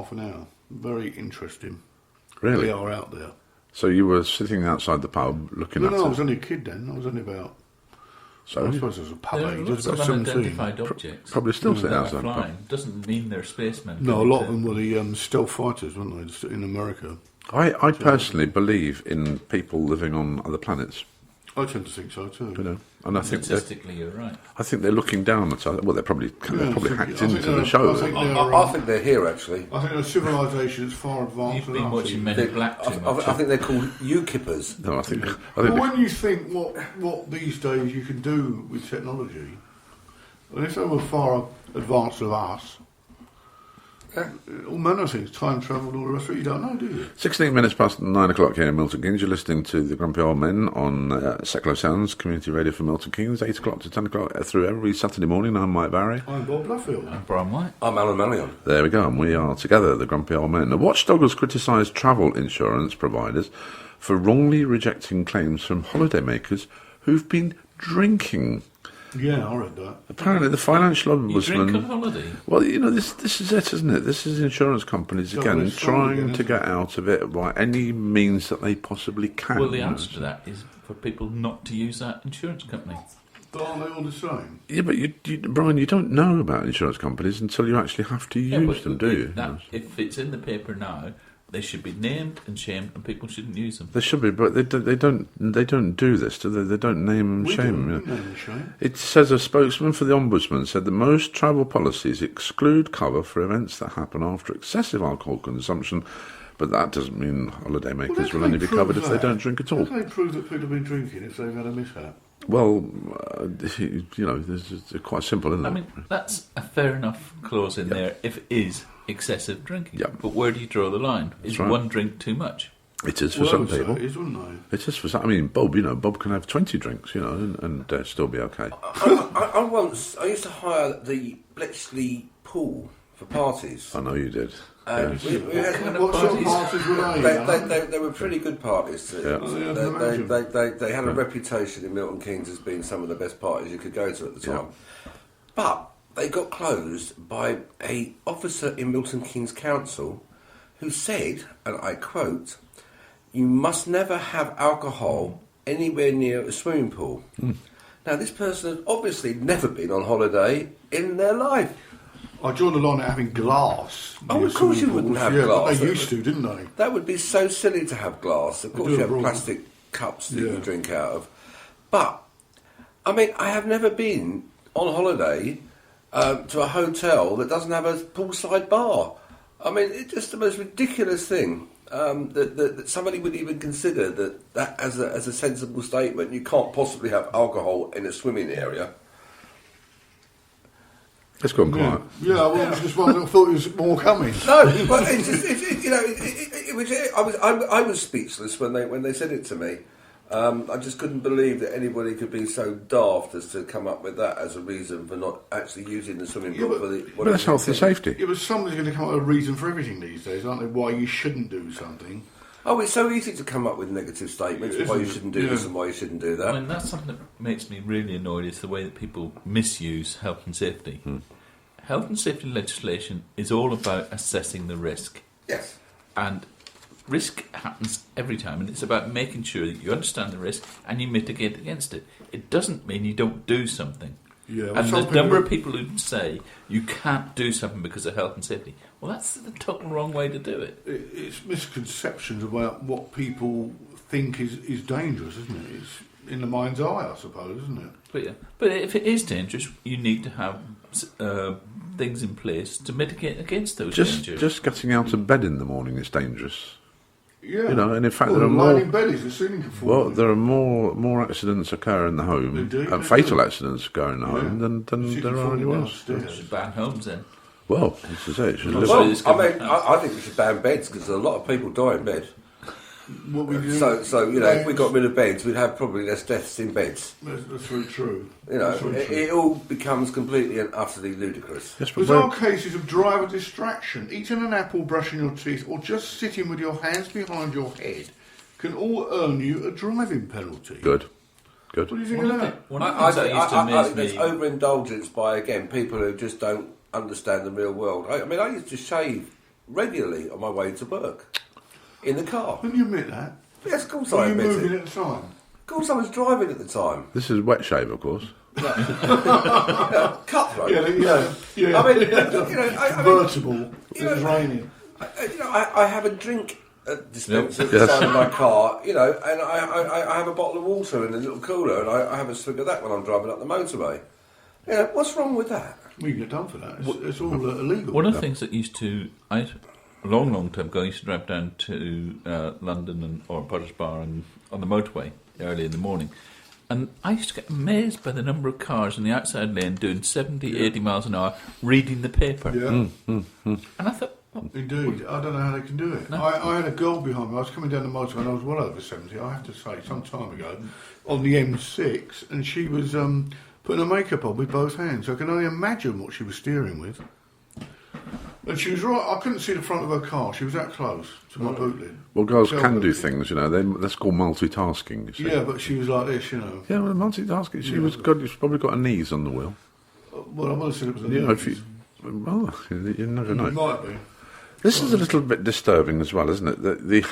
half an hour. Very interesting. Really? They are out there. So you were sitting outside the pub looking at it? No, I was only a kid then. I was only about... So I suppose it was a pub There are age. lots I of was about 17. unidentified objects. Probably still sitting that are outside the pub. flying. Doesn't mean they're spacemen. No, a lot of them were the stealth fighters, weren't they, just in America? I personally believe in people living on other planets. I tend to think so too. You know, and I think Statistically, you're right. I think they're looking down at us. Well, they're probably hacked into the I show. think they're here, actually. I think a civilization is far advanced. You've been watching Men in Black too much. I think they're called UKIPers. No, I think. Well, when you think what these days you can do with technology, and if they were far advanced of us, all manner of things, time travel, all the rest of it, you don't know, do you? 16 minutes past 9 o'clock here in Milton Keynes. You're listening to the Grumpy Old Men on Secular Sounds, community radio for Milton Keynes, 8 o'clock to 10 o'clock through every Saturday morning. I'm Mike Barry. I'm Bob Bluffield. I'm Brian White. I'm Alan Mallyon. There we go, and we are together, the Grumpy Old Men. The watchdog has criticised travel insurance providers for wrongly rejecting claims from holidaymakers who've been drinking. Yeah, I read that. Apparently, the financial You drink on ombudsman. holiday? Well, you know, this is it, isn't it? This is insurance companies So again it's strong trying again, to isn't get out of it by any means that they possibly can. Well, the you know. answer to that is for people not to use that insurance company. But aren't they all the same? Yeah, but Brian, you don't know about insurance companies until you actually have to use but them, do you? If it's in the paper now, they should be named and shamed, and people shouldn't use them. They should be, but they don't do this, do they? They don't name and We shame. do, you we know. name and shame. It says a spokesman for the Ombudsman said that most travel policies exclude cover for events that happen after excessive alcohol consumption, but that doesn't mean holidaymakers will only be covered if they don't drink at all. How do they prove that people have been drinking if they've had a mishap? Well, you know, it's quite simple, isn't it? I mean, that's a fair enough clause in there if it is excessive drinking. Yep. But where do you draw the line? Is right. one drink too much? It is for some people. It is, wouldn't It is for some. I mean, Bob can have 20 drinks, you know, and still be okay. I used to hire the Bletchley pool for parties. I know you did. And Yes. we had, What sort of parties were they? they were pretty good parties. Yeah. They had a reputation in Milton Keynes as being some of the best parties you could go to at the time. Yeah. But they got closed by a officer in Milton Keynes Council who said, and I quote, "You must never have alcohol anywhere near a swimming pool." Now, this person had obviously never been on holiday in their life. I draw the line at having glass. Oh, of course you wouldn't have But glass. they used to, didn't they? That would be so silly to have glass. Of course do you have wrong. plastic cups that you Yeah. drink out of. But, I mean, I have never been on holiday to a hotel that doesn't have a poolside bar. I mean, it's just the most ridiculous thing that somebody would even consider that as a sensible statement. You can't possibly have alcohol in a swimming area. It's gone quiet. Yeah, well, I just thought there was more coming. No, but it's just, I was speechless when they said it to me. I just couldn't believe that anybody could be so daft as to come up with that as a reason for not actually using the swimming pool for the. But that's health and safety. Yeah, but somebody's going to come up with a reason for everything these days, aren't they? Why you shouldn't do something. Oh, it's so easy to come up with negative statements why you shouldn't do this and why you shouldn't do that. I mean, that's something that makes me really annoyed is the way that people misuse health and safety. Health and safety legislation is all about assessing the risk. Yes. And risk happens every time, and it's about making sure that you understand the risk and you mitigate against it. It doesn't mean you don't do something. Yeah, well, And some the number people- of people who say you can't do something because of health and safety, well, that's the total wrong way to do it. It's misconceptions about what people think is dangerous, isn't it? It's in the mind's eye, I suppose, isn't it? But if it is dangerous, you need to have things in place to mitigate against those dangers. Just getting out of bed in the morning is dangerous. Yeah. You know, and in fact, well, there are lying more. in bed is the ceiling can fall. Well, there are more accidents occur in the home, They do, and they fatal do. accidents occur in the home than She there can are fall anywhere else. downstairs. Should ban homes then. Well, this is it. Should live Well, Well, it's I good. mean, I think we should ban beds because a lot of people die in bed. What we do, So you know, if we got rid of beds, we'd have probably less deaths in beds. that's very true. You know, That's very true. it all becomes completely and utterly ludicrous. Yes, but Bizarre cases of driver distraction, eating an apple, brushing your teeth, or just sitting with your hands behind your head can all earn you a driving penalty. good. What do you think One of of the, that? one of the I things that think used to I amaze think there's me... overindulgence by, again, people who just don't understand the real world. I mean, I used to shave regularly on my way to work in the car. Can you admit that? Yes, of course Were I you admit moving it. at the time? Of course I was driving at the time. This is wet shave, of course. Cutthroat. Yeah. I mean, I mean, Convertible. It was know, raining. I have a drink dispenser at the side of my car, and I have a bottle of water in a little cooler, and I have a swig of that when I'm driving up the motorway. What's wrong with that? We can get done for that. It's all illegal. One of the things that used to, a long time ago, I used to drive down to London or Potters Bar and on the motorway early in the morning. And I used to get amazed by the number of cars in the outside lane doing 70, 80 miles an hour, reading the paper. Yeah. And I thought, Indeed. I don't know how they can do it. No. I had a girl behind me. I was coming down the motorway and I was well over 70, I have to say, some time ago, on the M6, and she was putting her makeup on with both hands. I can only imagine what she was steering with. And she was right. I couldn't see the front of her car. She was that close to my boot lid. Well, girls Tell can her. do things, that's called multitasking, you see. Yeah, but she was like this, Yeah, well, multitasking. She's probably got her knees on the wheel. Well, I would have said it was a If you never know. It might be. This is a little bit disturbing as well, isn't it? The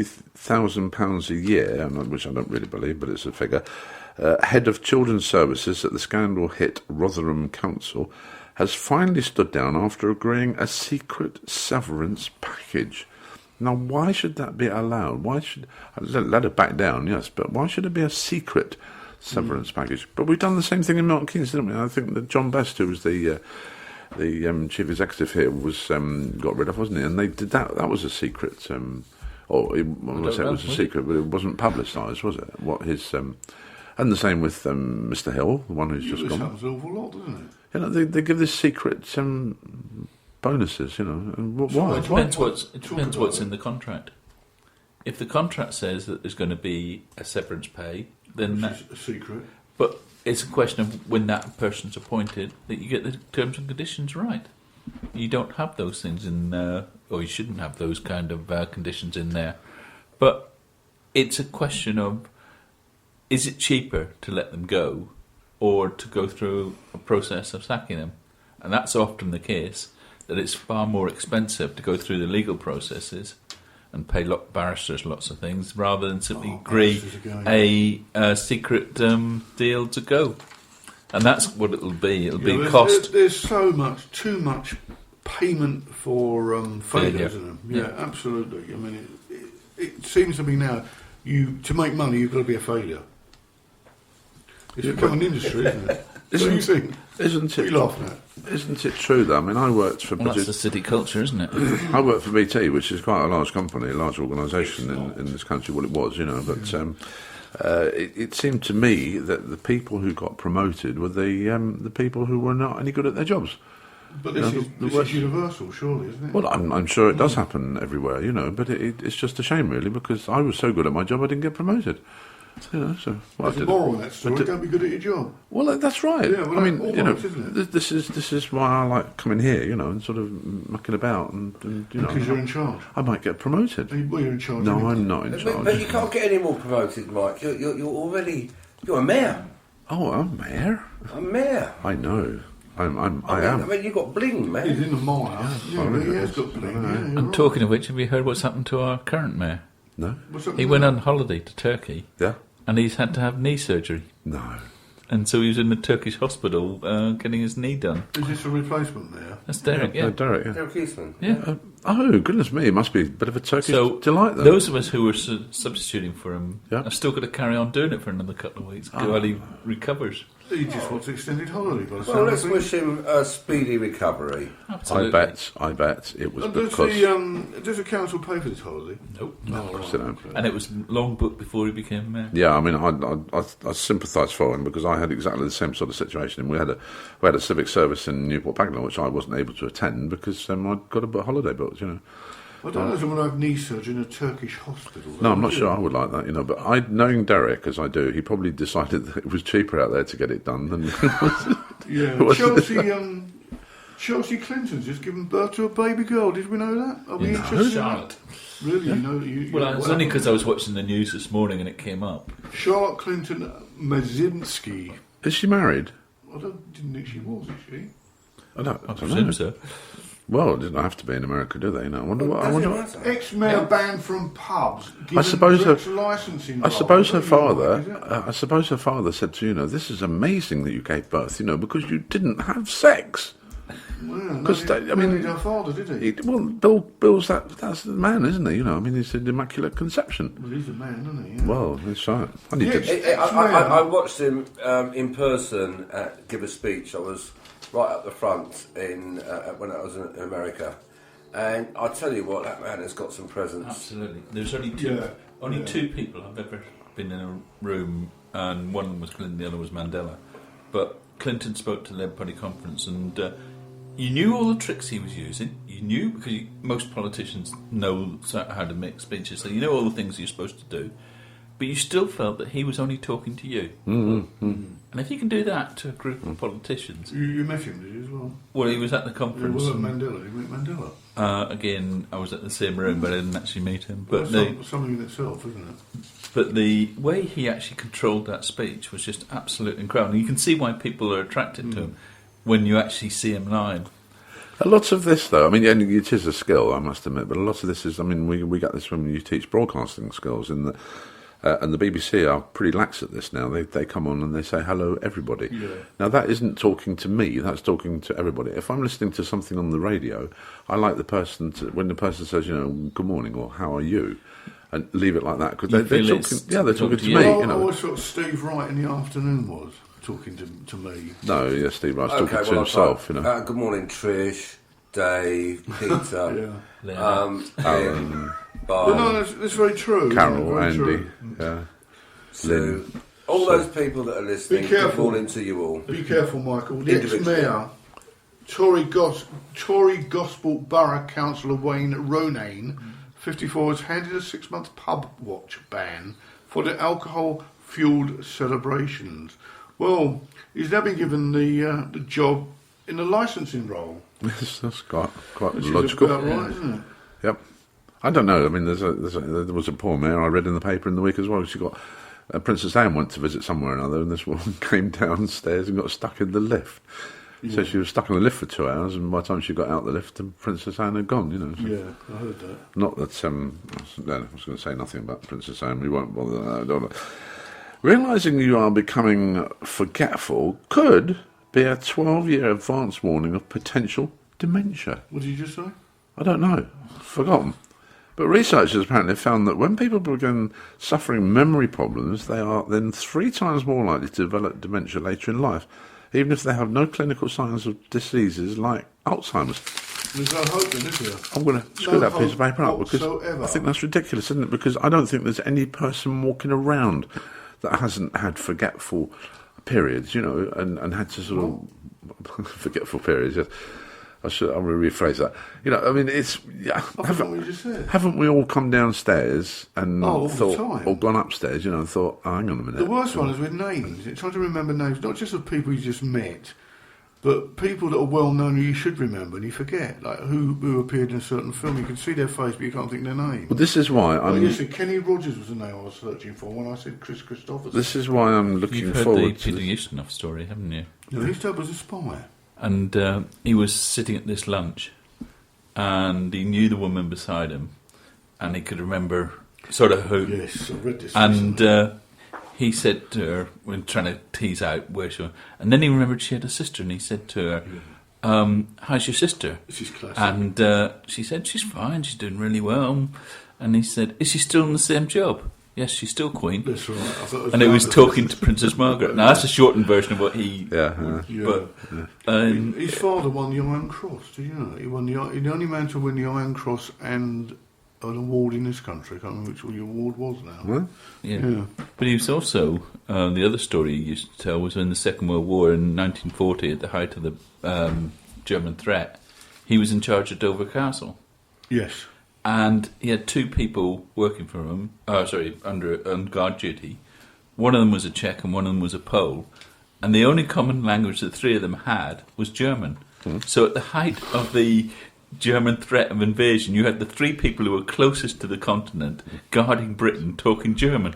£130,000 a year, which I don't really believe, but it's a figure, head of children's services at the scandal-hit Rotherham Council has finally stood down after agreeing a secret severance package. Now, why should that be allowed? Why should let her back down? Yes, but why should it be a secret severance package? But we've done the same thing in Milton Keynes, didn't we? I think that John Best, who was the chief executive here, was got rid of, wasn't he? And they did that. That was a secret. I say it was a secret, but it wasn't publicised, was it? What his and the same with Mr. Hill, the one who's just This gone. happens an awful lot, doesn't it? They give this secret bonuses, and why? it depends what's in the contract. If the contract says that there's going to be a severance pay, then Which is a secret. but it's a question of when that person's appointed that you get the terms and conditions right. You don't have those things in, or you shouldn't have those kind of conditions in there. But it's a question of, is it cheaper to let them go or to go through a process of sacking them? And that's often the case, that it's far more expensive to go through the legal processes and pay barristers lots of things rather than simply agree a secret deal to go. And that's what it'll be. It'll be cost. There's too much payment for failures, isn't there? Yeah, absolutely. I mean, it seems to me now, to make money, you've got to be a failure. It's become an industry, isn't it? What do you think? Isn't What are it? you laughing at? Isn't it true though? I mean, I worked for Well, that's the city culture, isn't it? I worked for BT, which is quite a large company, a large organisation in this country. Well, it was, but it seemed to me that the people who got promoted were the people who were not any good at their jobs. But this is universal, surely, isn't it? Well, I'm sure it does happen everywhere, but it's just a shame, really, because I was so good at my job, I didn't get promoted. So There's a moral in that story. Don't be good at your job. Well, that's right. Yeah, well, I mean, almost, isn't it? this is why I like coming here, and sort of mucking about, and Because you're in charge. I might get promoted. Well, you're in charge. No, anyway. I'm not in charge. But you can't get any more promoted, Mike. You're a mayor. Oh, I'm mayor. A mayor. I know. I am. I mean, you've got bling, man. He's in the mire. Yeah, he has got bling. Yeah, you're And right. talking of which, have you heard what's happened to our current mayor? No. What's up He with went that? on holiday to Turkey Yeah. and he's had to have knee surgery. No. And so he was in the Turkish hospital getting his knee done. Is this a replacement there? That's Derek, yeah. Derek. Yeah. Derek Eastman. Yeah. Oh, goodness me! It must be a bit of a Turkish So delight, then. those of us who were substituting for him Yeah. are still going to carry on doing it for another couple of weeks while he recovers. He just wants extended holiday. By the Well, sound let's of it. wish him a speedy recovery. Absolutely. I bet it was And because. does the council pay for this holiday? Nope. Sit down. And it was long booked before he became mayor. Yeah, I mean, I sympathise for him because I had exactly the same sort of situation. We had a civic service in Newport Pagnell, which I wasn't able to attend because I'd got a holiday booked. I don't know if someone have knee surgery in a Turkish hospital. No, I'm not sure I would like that, But knowing Derek as I do, he probably decided that it was cheaper out there to get it done than. Yeah, Chelsea Clinton's just given birth to a baby girl. Did we know that? Are we interested in that? Charlotte. Really? You Well, it was only because I was watching the news this morning and it came up. Charlotte Clinton Mazinski. Is she married? Didn't think she was, is she? I don't I know. presume so. Well, it didn't have to be in America, do they? I wonder what. I Does wonder it what. matter? Ex-mayor banned from pubs. Given suppose her- drinks licensing. I suppose her laws. What do you father. think is that? I suppose her father said to this is amazing that you gave birth, because you didn't have sex. Well, 'Cause no, they- I mean- no, he's her father, did he? Bill's that's the man, isn't he? He's an immaculate conception. Well, he's a man, isn't he? Yeah. Well, that's right. I need Yeah, to. I watched him in person give a speech. I was right up the front when I was in America, and I tell you what, that man has got some presence. Absolutely. There's only two people I've ever been in a room, and one of them was Clinton, the other was Mandela. But Clinton spoke to the Labour Party conference, and you knew all the tricks he was using. You knew, because most politicians know how to make speeches, so you know all the things you're supposed to do. But you still felt that he was only talking to you. Mm-hmm. And if you can do that to a group of politicians... You met him, did you, as well? Well, he was at the Yeah, conference. well, Mandela. You met Mandela. Again, I was at the same room, but I didn't actually meet him. But That's something in itself, isn't it? But the way he actually controlled that speech was just absolutely incredible. And you can see why people are attracted to him when you actually see him live. A lot of this, though, and it is a skill, I must admit, but a lot of this is, we get this when you teach broadcasting skills, and the BBC are pretty lax at this now. They come on and they say, hello, everybody. Yeah. Now, that isn't talking to me, that's talking to everybody. If I'm listening to something on the radio, I like the person when the person says, good morning, or how are you? And leave it like that, because they're talking to me. Well, I always thought Steve Wright in the afternoon was talking to me. No, yes, Steve Wright's talking to well, himself, Good morning, Trish, Dave, Peter, Alan, Well, no, that's very true. Carol, very Andy, true. yeah. Sue, all those people that are listening. Be careful. Good morning to you all. Be careful, Michael. The Individually. ex-mayor, Tory Gospel Borough Councillor Wayne Ronayne, 54, has handed a 6-month pub watch ban for the alcohol-fuelled celebrations. Well, he's now been given the job in the licensing role. Yes, that's quite Which logical. is about right, isn't it? Yep. I don't know. There was a poor mayor I read in the paper in the week as well. She got Princess Anne went to visit somewhere or another, and this woman came downstairs and got stuck in the lift. Yeah. So she was stuck in the lift for 2 hours, and by the time she got out the lift, Princess Anne had gone. So Yeah, I heard that. not that. I was going to say nothing about Princess Anne. We won't bother. Realising you are becoming forgetful could be a 12-year advance warning of potential dementia. What did you just say? I don't know. Forgotten. But researchers apparently found that when people begin suffering memory problems, they are then 3 times more likely to develop dementia later in life, even if they have no clinical signs of diseases like Alzheimer's. There's no hope then, is there? I'm going to screw that piece of paper up because whatsoever. I think that's ridiculous, isn't it? Because I don't think there's any person walking around that hasn't had forgetful periods, and had to sort of forgetful periods. Yes. I'm going to rephrase that. It's What you just said. haven't we all come downstairs and all the thought, time. or gone upstairs, and thought, hang on a minute. The worst one is with names. It's trying to remember names, not just of people you just met, but people that are well known who you should remember and you forget, like who appeared in a certain film. You can see their face, but you can't think their name. Well, this is why Kenny Rogers was the name I was searching for when I said Chris Christopherson. This is why I'm looking You've heard forward the to Peter this. Ustinov story, haven't you? No, his dad was a spy. And he was sitting at this lunch, and he knew the woman beside him, and he could remember sort of who. Yes, I read this. And he said to her, when trying to tease out where she was, and then he remembered she had a sister, and he said to her, how's your sister? This is classic. And she said, she's fine, she's doing really well. And he said, is she still in the same job? Yes, she's still Queen. That's right. I thought And it was talking to Princess Margaret. Now, that's a shortened version of what he... Yeah. His father won the Iron Cross, do you know? He won the only man to win the Iron Cross and an award in this country. I can't remember which the award was now. Well, Yeah. But he was also... the other story he used to tell was in the Second World War in 1940, at the height of the German threat, he was in charge of Dover Castle. Yes. And he had 2 people working for him, on guard duty. One of them was a Czech and one of them was a Pole. And the only common language the 3 of them had was German. So at the height of the German threat of invasion, you had the 3 people who were closest to the continent guarding Britain talking German.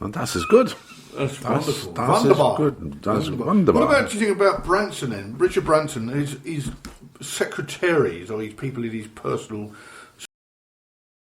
and that's as good. That's wonderful. That's Wonderbar. good. That's wonderful. What about, do you think about Branson then? Richard Branson is secretaries or these people in his personal